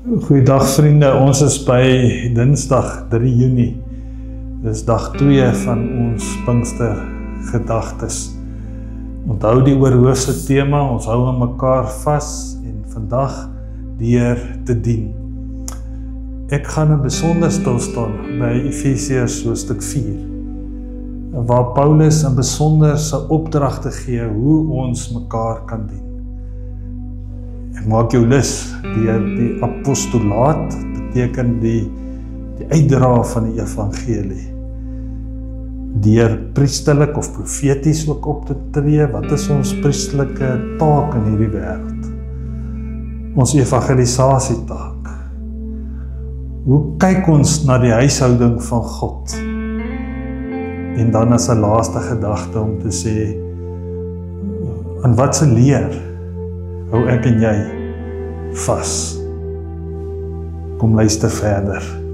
Goeiedag vriende, ons is by Dinsdag 3 Junie. Dis dag 2 van ons Pinkster gedagtes. Onthou die oorhoofse tema, ons hou aan mekaar vas en vandag deur te dien. Ek gaan in besonder stilstaan by Efesiërs hoofstuk 4, waar Paulus in besonder sy opdragte gee hoe ons mekaar kan dien. Ek maak jou lus, die apostolaat beteken die uitdra van die evangelie. Deur priesterlik of profeties ook op te tree, wat is ons priesterlike taak in hierdie wêreld? Ons evangelisasietaak. Hoe kyk ons na die huishouding van God? En dan as 'n laaste gedagte om te sê, aan wat se leer hou ek en jy vas? Kom luister verder.